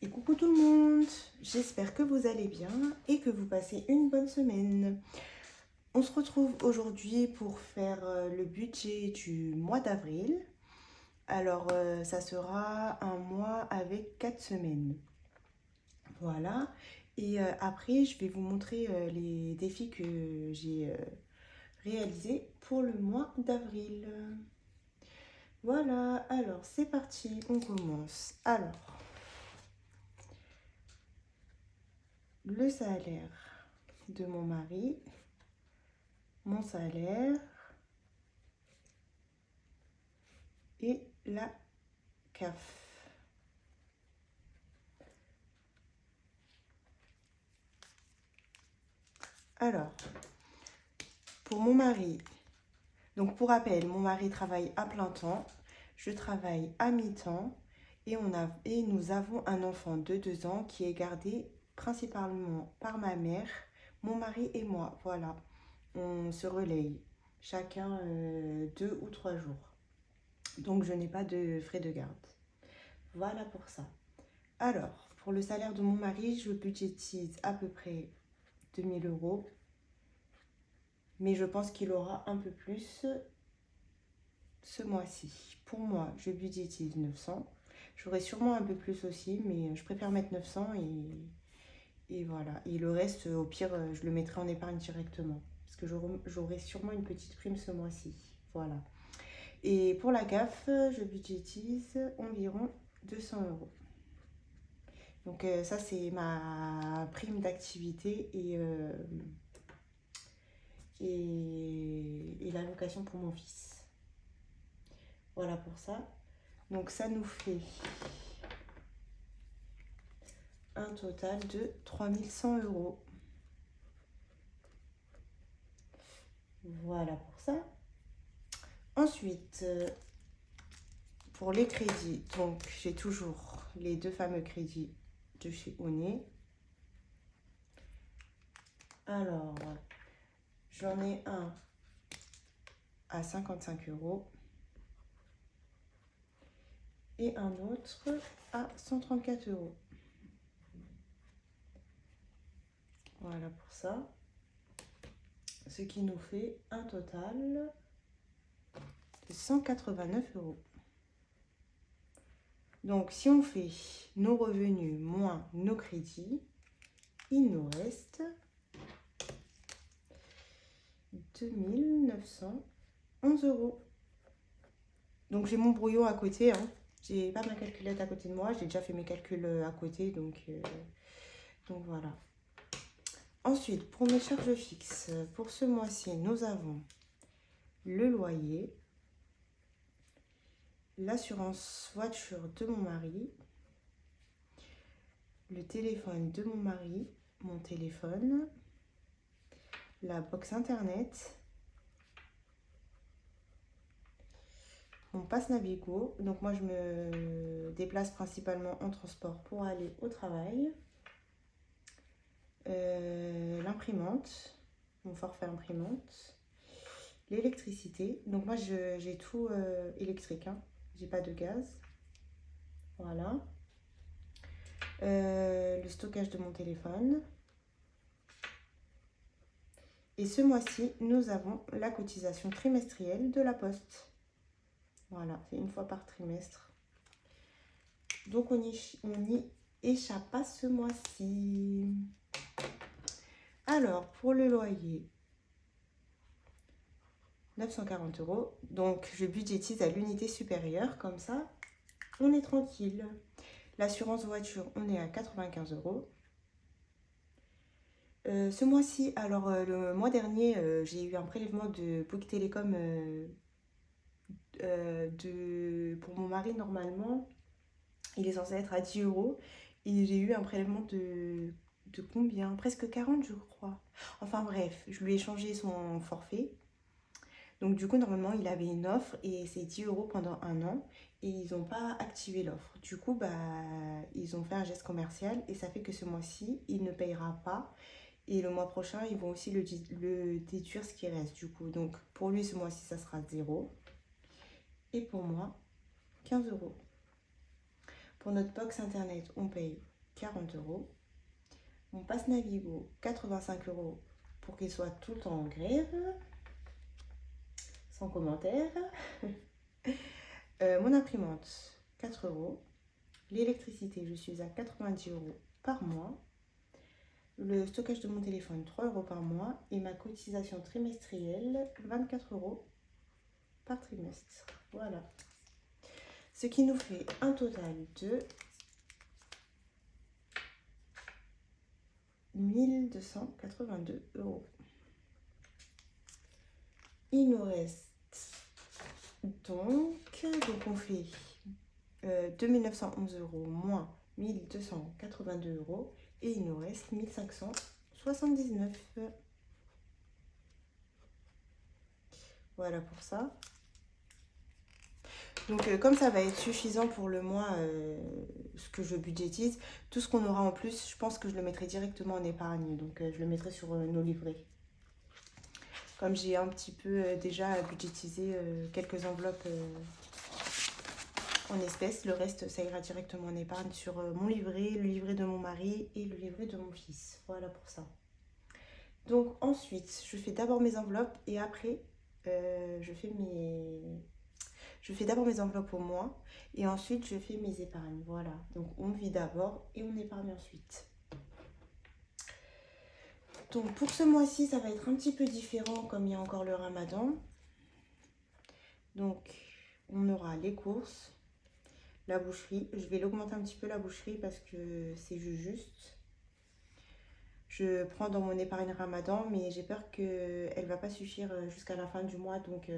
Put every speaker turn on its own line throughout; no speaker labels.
Et coucou tout le monde, j'espère que vous allez bien et que vous passez une bonne semaine. On se retrouve aujourd'hui pour faire le budget du mois d'avril. Alors ça sera un mois avec 4 semaines. Voilà. Et après je vais vous montrer les défis que j'ai réalisés pour le mois d'avril. Voilà, alors c'est parti, on commence. Alors, le salaire de mon mari, mon salaire et la CAF. Alors, pour mon mari, donc pour rappel, mon mari travaille à plein temps, je travaille à mi-temps et nous avons un enfant de 2 ans qui est gardé principalement par ma mère, mon mari et moi. Voilà, on se relaye chacun 2 ou 3 jours. Donc je n'ai pas de frais de garde. Voilà pour ça. Alors, pour le salaire de mon mari, je budgétise à peu près 2000 euros. Mais je pense qu'il aura un peu plus ce mois-ci. Pour moi, je budgétise 900. J'aurai sûrement un peu plus aussi, mais je préfère mettre 900 et voilà. Et le reste, au pire, je le mettrai en épargne directement. Parce que j'aurai sûrement une petite prime ce mois-ci. Voilà. Et pour la CAF, je budgétise environ 200 euros. Donc ça, c'est ma prime d'activité et l'allocation pour mon fils. Voilà pour ça. Donc ça nous fait un total de 3100 euros. Voilà pour ça. Ensuite, pour les crédits, donc j'ai toujours les 2 fameux crédits de chez Oné. Alors, j'en ai un à 55 euros et un autre à 134 euros. Voilà pour ça. Ce qui nous fait un total de 189 euros. Donc, si on fait nos revenus moins nos crédits, il nous reste 2911 euros. Donc, j'ai mon brouillon à côté. J'ai pas ma calculette à côté de moi. J'ai déjà fait mes calculs à côté. Donc voilà. Ensuite, pour mes charges fixes, pour ce mois-ci, nous avons le loyer, l'assurance voiture de mon mari, le téléphone de mon mari, mon téléphone, la box internet, mon passe Navigo. Donc moi je me déplace principalement en transport pour aller au travail. L'imprimante, mon forfait imprimante, l'électricité. Donc moi j'ai tout électrique, j'ai pas de gaz. Voilà. Le stockage de mon téléphone. Et ce mois-ci, nous avons la cotisation trimestrielle de la Poste. Voilà, c'est une fois par trimestre. Donc on y échappe pas ce mois-ci. Alors, pour le loyer, 940 euros. Donc je budgétise à l'unité supérieure, comme ça, on est tranquille. L'assurance voiture, on est à 95 euros. Ce mois-ci, alors le mois dernier, j'ai eu un prélèvement de Bouygues Télécom pour mon mari. Normalement, il est censé être à 10 euros. Et j'ai eu un prélèvement de combien? Presque 40, je crois. Enfin bref, je lui ai changé son forfait. Donc du coup, normalement, il avait une offre et c'est 10 euros pendant un an. Et ils n'ont pas activé l'offre. Du coup, ils ont fait un geste commercial et ça fait que ce mois-ci, il ne payera pas. Et le mois prochain, ils vont aussi le déduire ce qui reste du coup. Donc pour lui, ce mois-ci, ça sera 0. Et pour moi, 15 euros. Pour notre box internet, on paye 40 euros. Mon passe Navigo, 85 euros pour qu'il soit tout le temps en grève. Sans commentaire. Mon imprimante, 4 euros. L'électricité, je suis à 90 euros par mois. Le stockage de mon téléphone, 3 euros par mois. Et ma cotisation trimestrielle, 24 euros par trimestre. Voilà. Ce qui nous fait un total de 1282 euros. Il nous reste donc on fait 2911 euros moins 1282 euros et il nous reste 1579. Voilà pour ça. Donc comme ça va être suffisant pour le mois, ce que je budgétise, tout ce qu'on aura en plus, je pense que je le mettrai directement en épargne. Donc je le mettrai sur nos livrets. Comme j'ai un petit peu déjà budgétisé quelques enveloppes en espèces, le reste ça ira directement en épargne sur mon livret, le livret de mon mari et le livret de mon fils. Voilà pour ça. Donc ensuite, je fais d'abord mes enveloppes et après je fais d'abord mes enveloppes au mois et ensuite je fais mes épargnes. Voilà, donc on vit d'abord et on épargne ensuite. Donc pour ce mois-ci, ça va être un petit peu différent comme il y a encore le ramadan. Donc on aura les courses, la boucherie. Je vais l'augmenter un petit peu la boucherie parce que c'est juste. Je prends dans mon épargne ramadan, mais j'ai peur qu'elle ne va pas suffire jusqu'à la fin du mois. Donc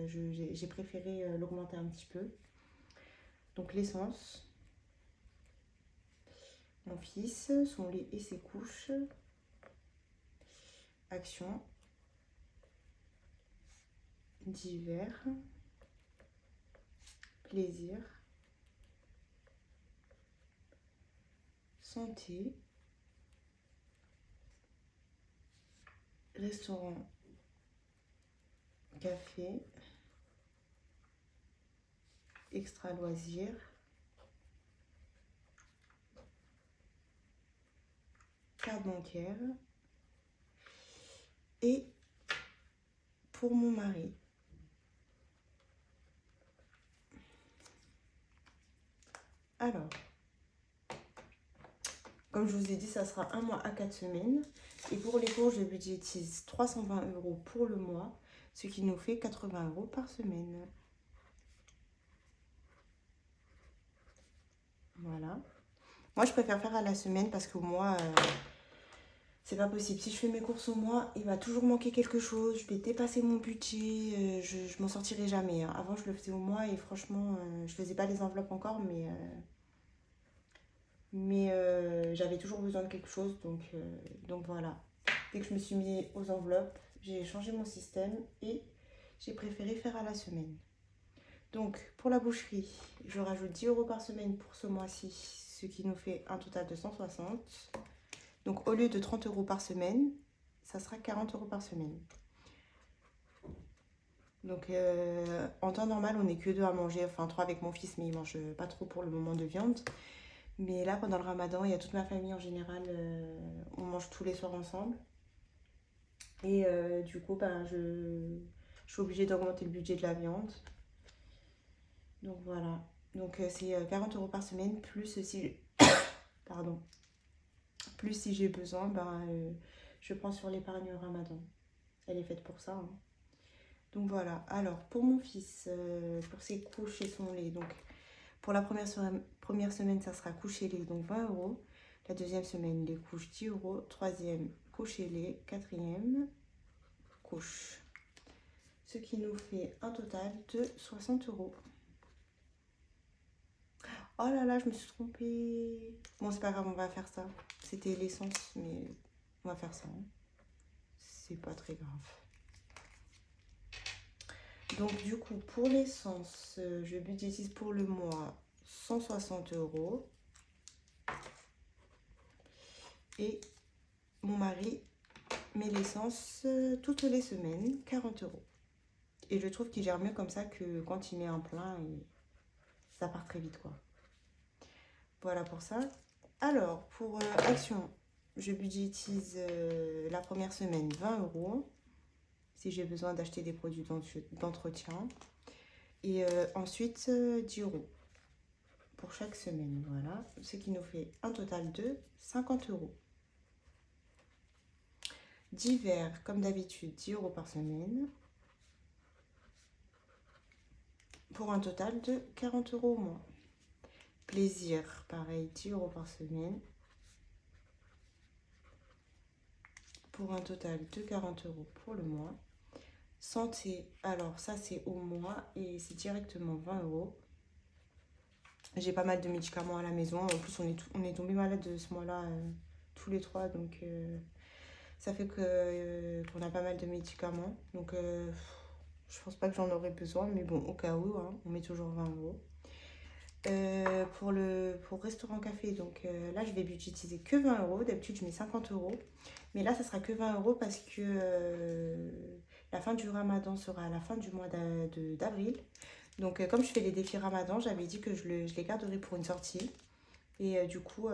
j'ai préféré l'augmenter un petit peu. Donc l'essence, mon fils, son lit et ses couches. Action, divers, plaisir, santé, restaurant, café, extra loisirs, carte bancaire et pour mon mari. Alors, comme je vous ai dit, ça sera un mois à 4 semaines. Et pour les cours, je budgétise 320 euros pour le mois, ce qui nous fait 80 euros par semaine. Voilà. Moi, je préfère faire à la semaine parce qu'au mois, c'est pas possible. Si je fais mes courses au mois, il va toujours manquer quelque chose. Je vais dépasser mon budget. Je m'en sortirai jamais. Avant, je le faisais au mois et franchement, je faisais pas les enveloppes encore, mais j'avais toujours besoin de quelque chose. Donc voilà. Dès que je me suis mis aux enveloppes, j'ai changé mon système et j'ai préféré faire à la semaine. Donc pour la boucherie, je rajoute 10 euros par semaine pour ce mois-ci, ce qui nous fait un total de 160. Donc au lieu de 30 euros par semaine, ça sera 40 euros par semaine. Donc en temps normal, on n'est que deux à manger, enfin 3 avec mon fils, mais il mange pas trop pour le moment de viande. Mais là, pendant le ramadan, il y a toute ma famille en général, on mange tous les soirs ensemble. Et du coup, je suis obligée d'augmenter le budget de la viande. Donc voilà. Donc c'est 40 euros par semaine, plus si pardon. Plus si j'ai besoin, je prends sur l'épargne ramadan. Elle est faite pour ça. Hein. Donc voilà. Alors pour mon fils, pour ses couches et son lait, donc pour la première semaine, ça sera couche et lait, donc 20 euros. La deuxième semaine, les couches, 10 euros. Troisième, couche et lait. Quatrième, couche. Ce qui nous fait un total de 60 euros. Oh là là, je me suis trompée. Bon, c'est pas grave, on va faire ça. C'était l'essence, mais on va faire ça. Hein. C'est pas très grave. Donc du coup, pour l'essence, je budgétise pour le mois 160 euros. Et mon mari met l'essence toutes les semaines, 40 euros. Et je trouve qu'il gère mieux comme ça que quand il met un plein, et ça part très vite quoi. Voilà pour ça. Alors, pour Action, je budgétise la première semaine 20 euros. Si j'ai besoin d'acheter des produits d'entretien. Et ensuite, 10 euros pour chaque semaine. Voilà. Ce qui nous fait un total de 50 euros. Divers, comme d'habitude, 10 euros par semaine. Pour un total de 40 euros au mois. Plaisir, pareil, 10 euros par semaine. Pour un total de 40 euros pour le mois. Santé, alors ça c'est au mois et c'est directement 20 euros. J'ai pas mal de médicaments à la maison. En plus, on est tombé malade ce mois-là, tous les trois. Donc, ça fait qu'on a pas mal de médicaments. Donc, je pense pas que j'en aurai besoin. Mais bon, au cas où, hein, on met toujours 20 euros. Pour restaurant café, donc là, je vais budgétiser que 20 euros. D'habitude, je mets 50 euros. Mais là, ça sera que 20 euros parce que la fin du Ramadan sera à la fin du mois d'avril. Donc, comme je fais les défis Ramadan, j'avais dit que je les garderais pour une sortie. Et du coup,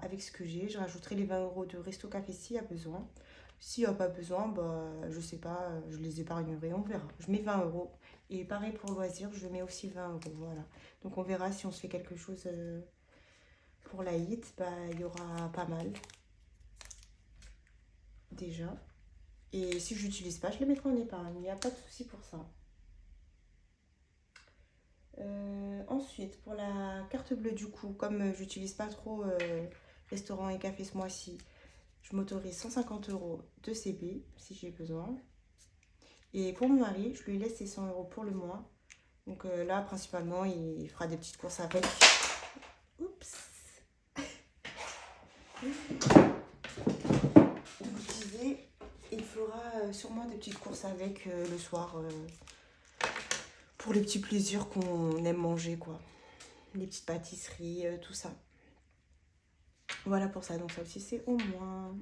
avec ce que j'ai, je rajouterai les 20 euros de resto café s'il y a besoin. S'il n'y a pas besoin, je sais pas, je les épargnerai, on verra. Je mets 20 euros. Et pareil pour loisirs, je mets aussi 20 euros. Voilà. Donc, on verra si on se fait quelque chose pour l'Aïd. Il y aura pas mal. Déjà. Et si je n'utilise pas, je les mettrai en épargne. Il n'y a pas de souci pour ça. Ensuite, pour la carte bleue du coup, comme j'utilise pas trop restaurant et café ce mois-ci, je m'autorise 150 euros de CB si j'ai besoin. Et pour mon mari, je lui laisse ses 100 euros pour le mois. Donc là, principalement, il fera des petites courses avec. Oups. Donc, je disais, il fera sûrement des petites courses avec le soir. Pour les petits plaisirs qu'on aime manger, quoi. Les petites pâtisseries, tout ça. Voilà pour ça. Donc ça aussi, c'est au moins.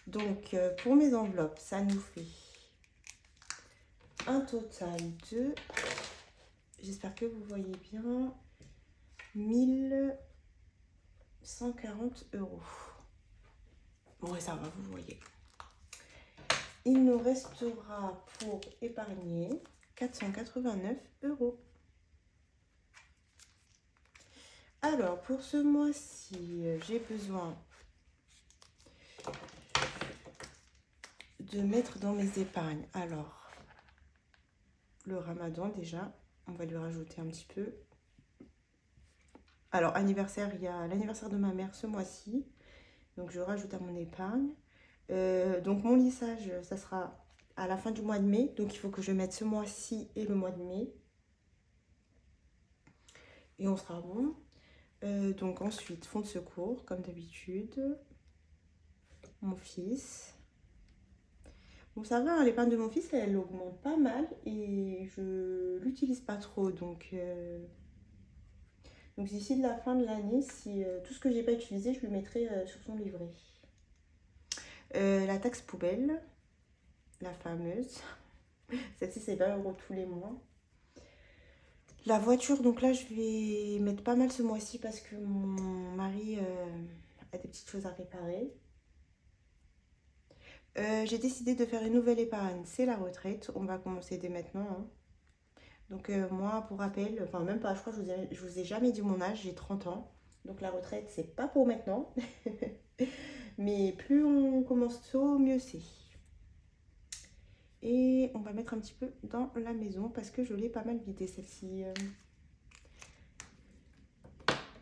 Donc, pour mes enveloppes, ça nous fait un total de... J'espère que vous voyez bien. 1140 euros. Bon, et ça va, vous voyez. Il nous restera pour épargner 489 euros. Alors, pour ce mois-ci, j'ai besoin de mettre dans mes épargnes. Alors, le Ramadan déjà, on va lui rajouter un petit peu. Alors, anniversaire, il y a l'anniversaire de ma mère ce mois-ci. Donc, je rajoute à mon épargne. Donc, mon lissage, ça sera à la fin du mois de mai. Donc, il faut que je mette ce mois-ci et le mois de mai. Et on sera bon. Donc, ensuite, fonds de secours, comme d'habitude. Mon fils. Bon, ça va, hein, l'épargne de mon fils, elle augmente pas mal. Et je l'utilise pas trop. Donc d'ici la fin de l'année, si tout ce que j'ai pas utilisé, je le mettrai sur son livret. La taxe poubelle, la fameuse. Celle-ci, c'est 20 euros tous les mois. La voiture, donc là, je vais mettre pas mal ce mois-ci parce que mon mari a des petites choses à réparer. J'ai décidé de faire une nouvelle épargne, c'est la retraite. On va commencer dès maintenant, hein. Donc moi, pour rappel, enfin même pas, je crois que je vous ai jamais dit mon âge, j'ai 30 ans. Donc la retraite, c'est pas pour maintenant. Mais plus on commence tôt, mieux c'est. Et on va mettre un petit peu dans la maison parce que je l'ai pas mal vidée celle-ci.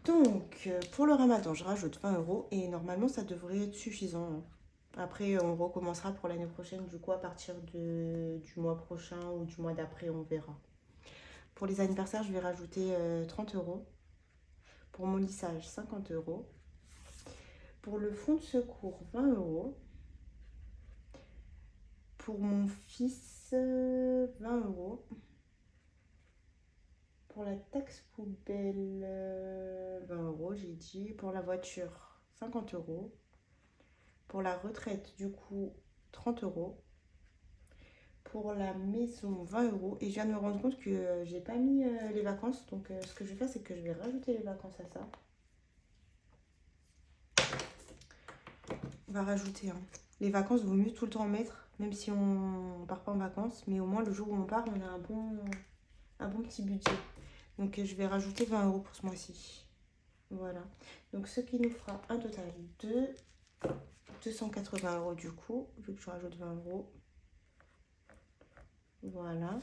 Donc pour le Ramadan, je rajoute 20 euros et normalement ça devrait être suffisant, hein. Après, on recommencera pour l'année prochaine, du coup à partir du mois prochain ou du mois d'après, on verra. Pour les anniversaires, je vais rajouter 30 euros. Pour mon lissage, 50 euros. Pour le fonds de secours, 20 euros. Pour mon fils, 20 euros. Pour la taxe poubelle, 20 euros, j'ai dit. Pour la voiture, 50 euros. Pour la retraite, du coup, 30 euros. pour la maison, 20 €. Et je viens de me rendre compte que j'ai pas mis les vacances. Donc ce que je vais faire, c'est que je vais rajouter les vacances à ça. On va rajouter, hein. Les vacances, vaut mieux tout le temps en mettre, même si on part pas en vacances. Mais au moins, le jour où on part, on a un bon petit budget. Donc je vais rajouter 20 € pour ce mois-ci. Voilà. Donc ce qui nous fera un total de 280 € du coup, vu que je rajoute 20 €. Voilà.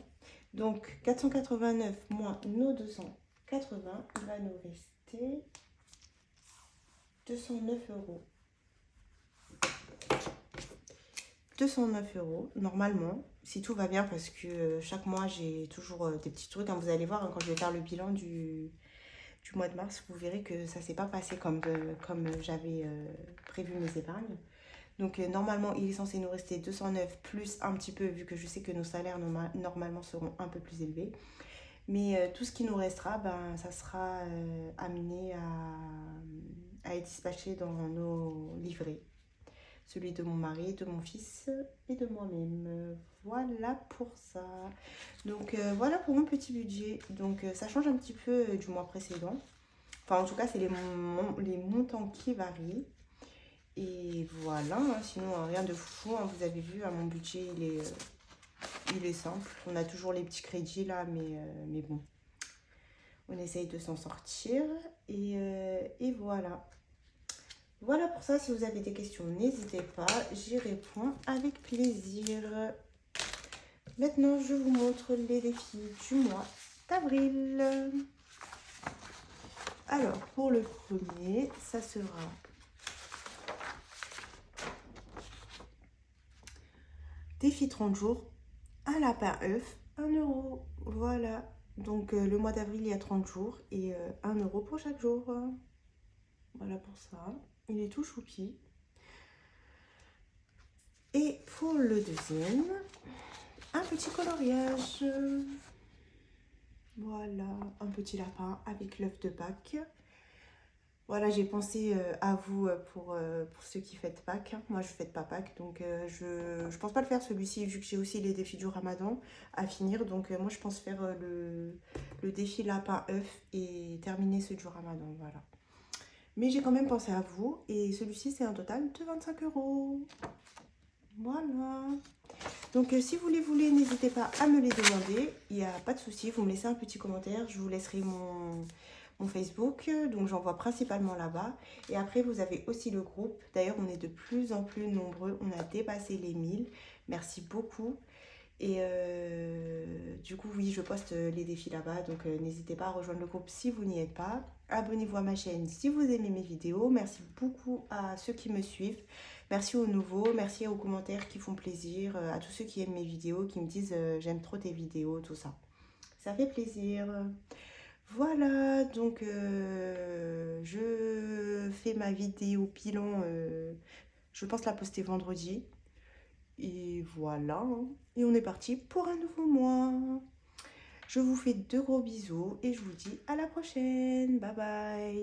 Donc 489 moins nos 280, il va nous rester 209 €. 209 € normalement, si tout va bien, parce que chaque mois j'ai toujours des petits trucs, hein. Vous allez voir, hein, quand je vais faire le bilan du mois de mars, vous verrez que ça s'est pas passé comme j'avais prévu mes épargnes. Donc normalement il est censé nous rester 209 plus un petit peu, vu que je sais que nos salaires normalement seront un peu plus élevés. Mais tout ce qui nous restera, ben, ça sera amené à être dispatché dans nos livrets. Celui de mon mari, de mon fils et de moi-même. Voilà pour ça. Donc voilà pour mon petit budget. Donc ça change un petit peu du mois précédent. Enfin en tout cas c'est les montants qui varient. Et voilà, hein, sinon rien de fou, hein. Vous avez vu, hein, mon budget il est simple. On a toujours les petits crédits là, mais bon. On essaye de s'en sortir. Et voilà. Voilà pour ça, si vous avez des questions, n'hésitez pas, j'y réponds avec plaisir. Maintenant, je vous montre les défis du mois d'avril. Alors, pour le premier, ça sera défi 30 jours, un lapin œuf, 1 €. Voilà, donc le mois d'avril, il y a 30 jours et 1 € pour chaque jour. Voilà pour ça. Il est tout choupi. Et pour le deuxième, un petit coloriage. Voilà, un petit lapin avec l'œuf de Pâques. Voilà, j'ai pensé à vous pour ceux qui fêtent Pâques. Moi, je ne fête pas Pâques, donc je pense pas le faire celui-ci, vu que j'ai aussi les défis du Ramadan à finir. Donc moi, je pense faire le défi lapin œuf et terminer ceux du Ramadan, voilà. Mais j'ai quand même pensé à vous, et celui-ci, c'est un total de 25 €. Voilà. Donc si vous les voulez, n'hésitez pas à me les demander. Il n'y a pas de souci, vous me laissez un petit commentaire. Je vous laisserai mon Facebook. Donc j'envoie principalement là-bas. Et après, vous avez aussi le groupe. D'ailleurs, on est de plus en plus nombreux. On a dépassé les 1000. Merci beaucoup. Et du coup, oui, je poste les défis là-bas. Donc n'hésitez pas à rejoindre le groupe si vous n'y êtes pas. Abonnez-vous à ma chaîne si vous aimez mes vidéos. Merci beaucoup à ceux qui me suivent. Merci aux nouveaux, merci aux commentaires qui font plaisir, à tous ceux qui aiment mes vidéos, qui me disent j'aime trop tes vidéos, tout ça. Ça fait plaisir. Voilà, donc je fais ma vidéo bilan, je pense la poster vendredi. Et voilà, hein. Et on est parti pour un nouveau mois. Je vous fais de gros bisous et je vous dis à la prochaine. Bye bye.